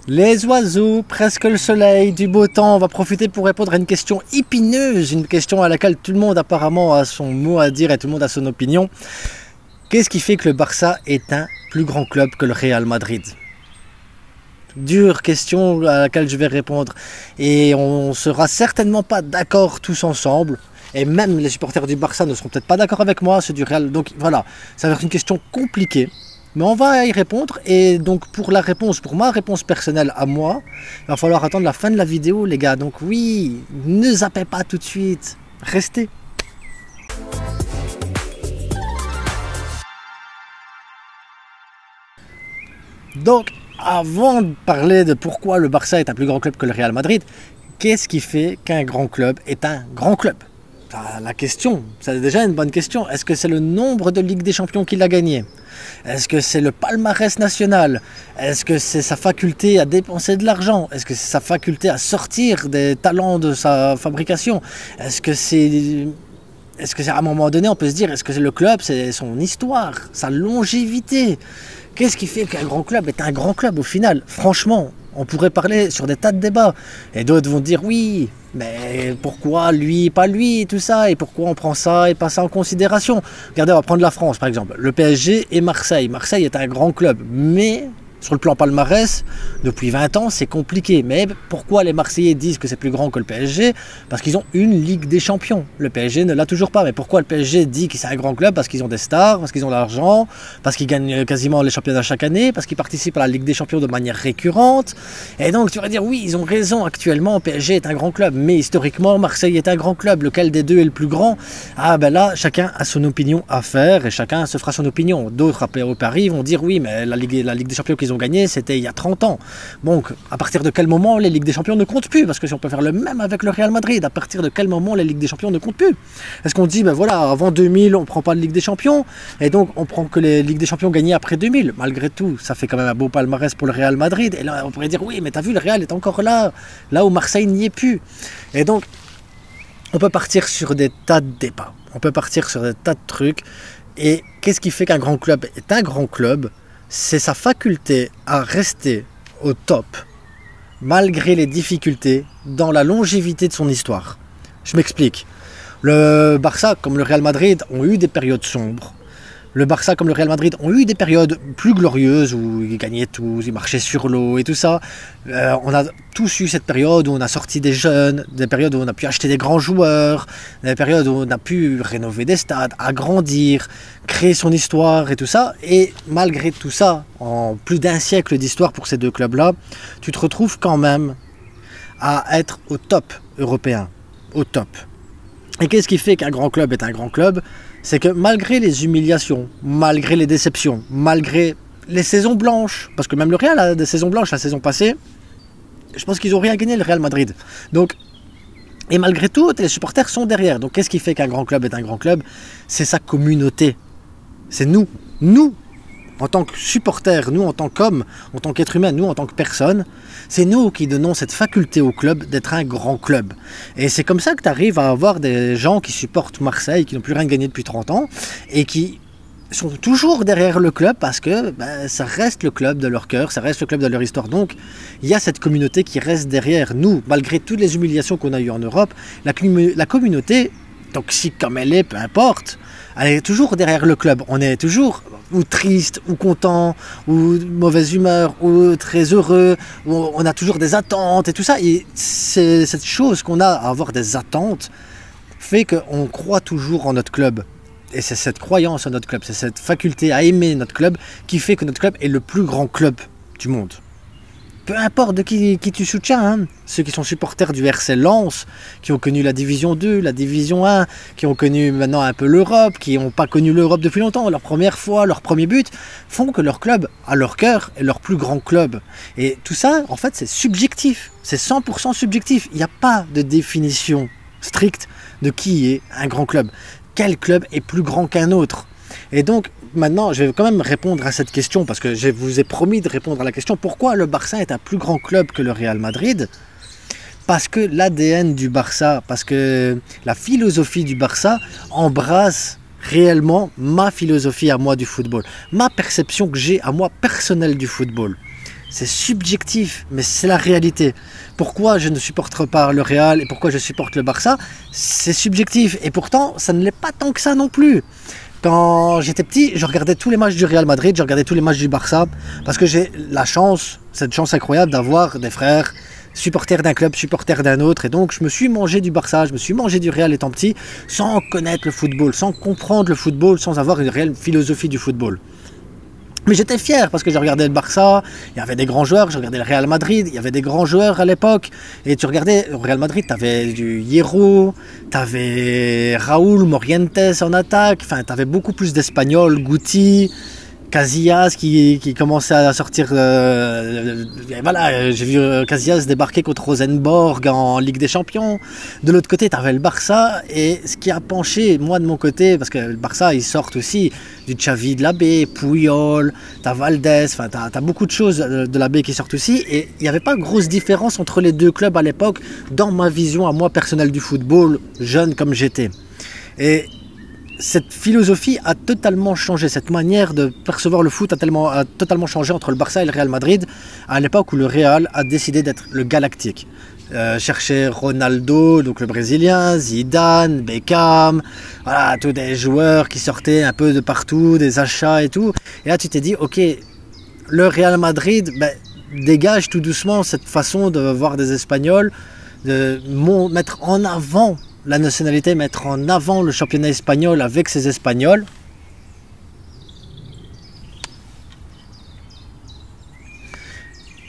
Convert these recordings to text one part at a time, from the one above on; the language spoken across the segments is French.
Les oiseaux, presque le soleil, du beau temps, on va profiter pour répondre à une question épineuse, une question à laquelle tout le monde apparemment a son mot à dire et tout le monde a son opinion. Qu'est-ce qui fait que le Barça est un plus grand club que le Real Madrid? Dure question à laquelle je vais répondre et on sera certainement pas d'accord tous ensemble. Et même les supporters du Barça ne seront peut-être pas d'accord avec moi, ceux du Real. Donc voilà, ça va être une question compliquée. Mais on va y répondre et donc pour ma réponse personnelle à moi, il va falloir attendre la fin de la vidéo les gars. Donc oui, ne zappez pas tout de suite, restez. Donc avant de parler de pourquoi le Barça est un plus grand club que le Real Madrid, qu'est-ce qui fait qu'un grand club est un grand club? La question, c'est déjà une bonne question. Est-ce que c'est le nombre de Ligue des Champions qu'il a gagné? Est-ce que c'est le palmarès national? Est-ce que c'est sa faculté à dépenser de l'argent? Est-ce que c'est sa faculté à sortir des talents de sa fabrication? Est-ce que c'est à un moment donné, on peut se dire, est-ce que c'est le club, c'est son histoire, sa longévité? Qu'est-ce qui fait qu'un grand club est un grand club au final? Franchement, on pourrait parler sur des tas de débats. Et d'autres vont dire oui, mais pourquoi lui, pas lui, tout ça? Et pourquoi on prend ça et pas ça en considération? Regardez, on va prendre la France par exemple. Le PSG et Marseille. Marseille est un grand club, mais sur le plan palmarès, depuis 20 ans, c'est compliqué. Mais pourquoi les Marseillais disent que c'est plus grand que le PSG? Parce qu'ils ont une Ligue des Champions. Le PSG ne l'a toujours pas. Mais pourquoi le PSG dit que c'est un grand club? Parce qu'ils ont des stars, parce qu'ils ont de l'argent, parce qu'ils gagnent quasiment les championnats chaque année, parce qu'ils participent à la Ligue des Champions de manière récurrente. Et donc tu vas dire, oui, ils ont raison, actuellement, le PSG est un grand club. Mais historiquement, Marseille est un grand club. Lequel des deux est le plus grand? Ah ben là, chacun a son opinion à faire et chacun se fera son opinion. D'autres au Paris vont dire, oui, mais la Ligue des Champions qu'ils ont gagné, c'était il y a 30 ans. Donc, à partir de quel moment les Ligues des Champions ne comptent plus? Parce que si on peut faire le même avec le Real Madrid, à partir de quel moment les Ligues des Champions ne comptent plus? Est-ce qu'on dit, ben voilà, avant 2000, on ne prend pas de Ligue des Champions, et donc on prend que les Ligues des Champions gagnées après 2000? Malgré tout, ça fait quand même un beau palmarès pour le Real Madrid. Et là, on pourrait dire, oui, mais t'as vu, le Real est encore là où Marseille n'y est plus. Et donc, on peut partir sur des tas de débats. On peut partir sur des tas de trucs. Et qu'est-ce qui fait qu'un grand club est un grand club? C'est sa faculté à rester au top, malgré les difficultés, dans la longévité de son histoire. Je m'explique. Le Barça, comme le Real Madrid, ont eu des périodes sombres. Le Barça, comme le Real Madrid, ont eu des périodes plus glorieuses où ils gagnaient tout, ils marchaient sur l'eau et tout ça. On a tous eu cette période où on a sorti des jeunes, des périodes où on a pu acheter des grands joueurs, des périodes où on a pu rénover des stades, agrandir, créer son histoire et tout ça. Et malgré tout ça, en plus d'un siècle d'histoire pour ces deux clubs-là, tu te retrouves quand même à être au top européen, au top. Et qu'est-ce qui fait qu'un grand club est un grand club? C'est que malgré les humiliations, malgré les déceptions, malgré les saisons blanches, parce que même le Real a des saisons blanches la saison passée, je pense qu'ils n'ont rien gagné le Real Madrid. Donc, et malgré tout, les supporters sont derrière. Donc qu'est-ce qui fait qu'un grand club est un grand club? C'est sa communauté. C'est nous. Nous, en tant que supporters, nous en tant qu'hommes, en tant qu'êtres humains, nous en tant que personnes, c'est nous qui donnons cette faculté au club d'être un grand club. Et c'est comme ça que tu arrives à avoir des gens qui supportent Marseille, qui n'ont plus rien gagné depuis 30 ans, et qui sont toujours derrière le club parce que ça reste le club de leur cœur, ça reste le club de leur histoire. Donc il y a cette communauté qui reste derrière nous, malgré toutes les humiliations qu'on a eues en Europe. La communauté, toxique comme elle est, peu importe, elle est toujours derrière le club. On est toujours ou triste, ou content, ou de mauvaise humeur, ou très heureux, ou on a toujours des attentes et tout ça. Et c'est cette chose qu'on a à avoir des attentes fait qu'on croit toujours en notre club. Et c'est cette croyance en notre club, c'est cette faculté à aimer notre club qui fait que notre club est le plus grand club du monde. Peu importe de qui tu soutiens, hein. Ceux qui sont supporters du RC Lens, qui ont connu la Division 2, la Division 1, qui ont connu maintenant un peu l'Europe, qui n'ont pas connu l'Europe depuis longtemps, leur première fois, leur premier but, font que leur club, à leur cœur, est leur plus grand club. Et tout ça, en fait, c'est subjectif, c'est 100% subjectif. Il n'y a pas de définition stricte de qui est un grand club. Quel club est plus grand qu'un autre? Et donc, maintenant, je vais quand même répondre à cette question, parce que je vous ai promis de répondre à la question, pourquoi le Barça est un plus grand club que le Real Madrid? Parce que l'ADN du Barça, parce que la philosophie du Barça embrasse réellement ma philosophie à moi du football, ma perception que j'ai à moi personnelle du football. C'est subjectif, mais c'est la réalité. Pourquoi je ne supporte pas le Real et pourquoi je supporte le Barça, c'est subjectif. Et pourtant, ça ne l'est pas tant que ça non plus. Quand j'étais petit, je regardais tous les matchs du Real Madrid, je regardais tous les matchs du Barça, parce que j'ai la chance, cette chance incroyable d'avoir des frères supporters d'un club, supporters d'un autre, et donc je me suis mangé du Barça, je me suis mangé du Real étant petit, sans connaître le football, sans comprendre le football, sans avoir une réelle philosophie du football. Mais j'étais fier parce que je regardais le Barça, il y avait des grands joueurs, je regardais le Real Madrid, il y avait des grands joueurs à l'époque. Et tu regardais au Real Madrid, tu avais du Hierro, tu avais Raúl, Morientes en attaque, enfin tu avais beaucoup plus d'Espagnols, Guti, Casillas qui commençait à sortir. Voilà, j'ai vu Casillas débarquer contre Rosenborg en Ligue des Champions. De l'autre côté, tu avais le Barça. Et ce qui a penché, moi de mon côté, parce que le Barça, ils sortent aussi du Xavi de la B, Puyol, tu as Valdés, enfin, tu as beaucoup de choses de la B qui sortent aussi. Et il n'y avait pas grosse différence entre les deux clubs à l'époque, dans ma vision à moi personnelle du football, jeune comme j'étais. Et cette philosophie a totalement changé, cette manière de percevoir le foot a totalement changé entre le Barça et le Real Madrid, à l'époque où le Real a décidé d'être le galactique. Chercher Ronaldo, donc le Brésilien, Zidane, Beckham, voilà, tous des joueurs qui sortaient un peu de partout, des achats et tout. Et là tu t'es dit, ok, le Real Madrid dégage tout doucement cette façon de voir des Espagnols, de mettre en avant la nationalité, mettre en avant le championnat espagnol avec ses Espagnols.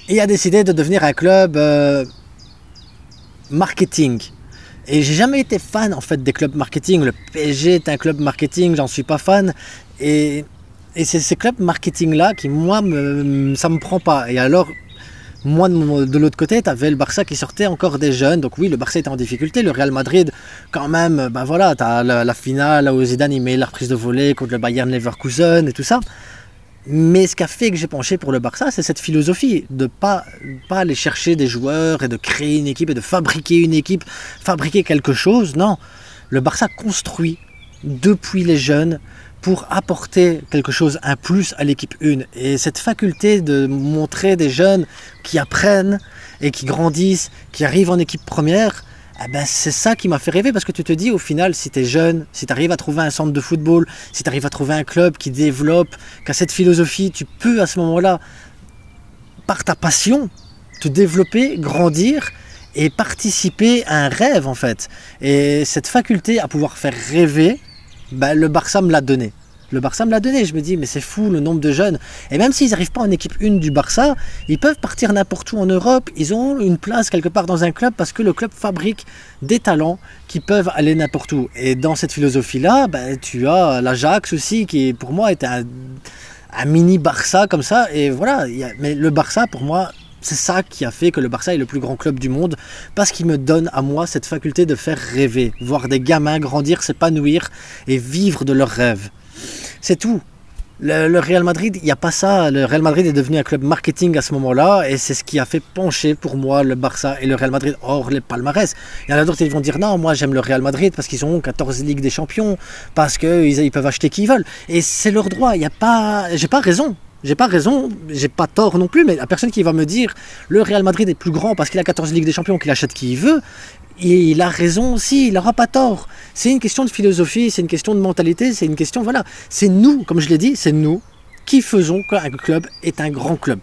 Et a décidé de devenir un club marketing. Et j'ai jamais été fan en fait des clubs marketing. Le PSG est un club marketing, j'en suis pas fan. Et c'est ces clubs marketing là qui moi ça me prend pas. Et alors moi, de l'autre côté, tu avais le Barça qui sortait encore des jeunes. Donc oui, le Barça était en difficulté. Le Real Madrid, quand même, voilà, tu as la finale où Zidane il met la reprise de volée contre le Bayern Leverkusen et tout ça. Mais ce qui a fait que j'ai penché pour le Barça, c'est cette philosophie de pas aller chercher des joueurs et de créer une équipe et de fabriquer une équipe, fabriquer quelque chose. Non, le Barça construit depuis les jeunes pour apporter quelque chose, un plus à l'équipe 1. Et cette faculté de montrer des jeunes qui apprennent et qui grandissent, qui arrivent en équipe première, c'est ça qui m'a fait rêver, parce que tu te dis au final, si tu es jeune, si tu arrives à trouver un centre de football, si tu arrives à trouver un club qui développe, qui a cette philosophie, tu peux à ce moment-là, par ta passion, te développer, grandir et participer à un rêve en fait. Et cette faculté à pouvoir faire rêver, le Barça me l'a donné. Le Barça me l'a donné. Je me dis, mais c'est fou le nombre de jeunes. Et même s'ils n'arrivent pas en équipe 1 du Barça, ils peuvent partir n'importe où en Europe. Ils ont une place quelque part dans un club parce que le club fabrique des talents qui peuvent aller n'importe où. Et dans cette philosophie-là, tu as l'Ajax aussi, qui pour moi est un mini Barça comme ça. Et voilà. Mais le Barça, pour moi, c'est ça qui a fait que le Barça est le plus grand club du monde, parce qu'il me donne à moi cette faculté de faire rêver, voir des gamins grandir, s'épanouir et vivre de leurs rêves. C'est tout. Le Real Madrid, il n'y a pas ça. Le Real Madrid est devenu un club marketing à ce moment-là, et c'est ce qui a fait pencher pour moi le Barça et le Real Madrid hors les palmarès. Il y en a d'autres qui vont dire non, moi j'aime le Real Madrid parce qu'ils ont 14 Ligues des Champions, parce qu'ils peuvent acheter qui ils veulent. Et c'est leur droit. Il y a pas... J'ai pas raison. J'ai pas raison, j'ai pas tort non plus, mais la personne qui va me dire le Real Madrid est plus grand parce qu'il a 14 Ligues des Champions, qu'il achète qui il veut, et il a raison aussi, il n'aura pas tort. C'est une question de philosophie, c'est une question de mentalité, c'est une question, voilà. C'est nous, comme je l'ai dit, c'est nous qui faisons qu'un club est un grand club.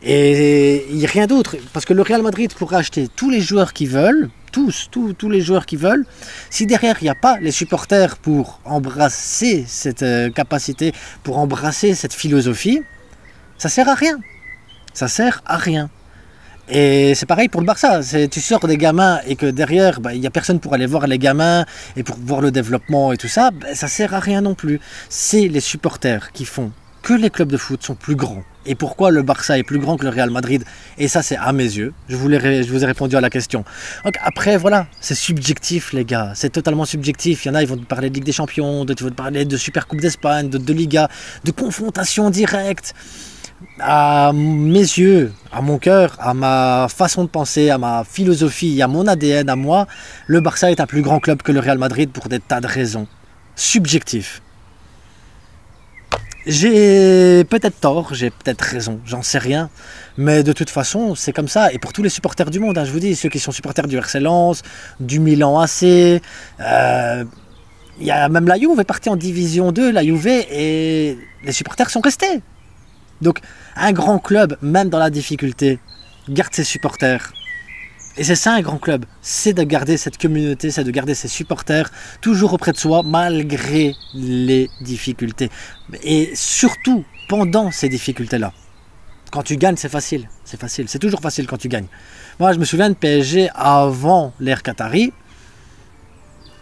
Et il n'y a rien d'autre, parce que le Real Madrid pourrait acheter tous les joueurs qu'ils veulent, tous les joueurs qu'ils veulent. Si derrière il n'y a pas les supporters pour embrasser cette capacité, pour embrasser cette philosophie, ça sert à rien. Ça sert à rien. Et c'est pareil pour le Barça. Tu sors des gamins et que derrière, il n'y a personne pour aller voir les gamins et pour voir le développement et tout ça, ça sert à rien non plus. C'est les supporters qui font que les clubs de foot sont plus grands. Et pourquoi le Barça est plus grand que le Real Madrid? Et ça, c'est à mes yeux. Je vous ai répondu à la question. Donc après, voilà, c'est subjectif, les gars. C'est totalement subjectif. Il y en a, ils vont te parler de Ligue des Champions, d'autres vont te parler de Super Coupe d'Espagne, de Liga, de confrontation directe. À mes yeux, à mon cœur, à ma façon de penser, à ma philosophie, à mon ADN, à moi, le Barça est un plus grand club que le Real Madrid pour des tas de raisons. Subjectif. J'ai peut-être tort, j'ai peut-être raison, j'en sais rien. Mais de toute façon, c'est comme ça. Et pour tous les supporters du monde, hein, je vous dis, ceux qui sont supporters du RC Lens, du Milan AC, il y a même la Juve est partie en Division 2, la Juve, et les supporters sont restés. Donc, un grand club, même dans la difficulté, garde ses supporters. Et c'est ça un grand club, c'est de garder cette communauté, c'est de garder ses supporters toujours auprès de soi malgré les difficultés. Et surtout pendant ces difficultés-là. Quand tu gagnes, c'est facile, c'est toujours facile quand tu gagnes. Moi, je me souviens de PSG avant l'ère Qatari,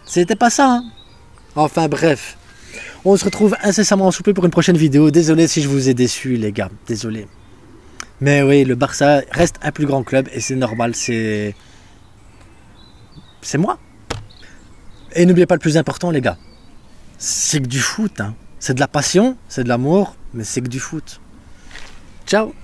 c'était pas ça. Hein. Enfin bref, on se retrouve incessamment sous peu pour une prochaine vidéo. Désolé si je vous ai déçu les gars, désolé. Mais oui, le Barça reste un plus grand club et c'est normal, c'est moi. Et n'oubliez pas le plus important les gars, c'est que du foot, hein. C'est de la passion, c'est de l'amour, mais c'est que du foot. Ciao.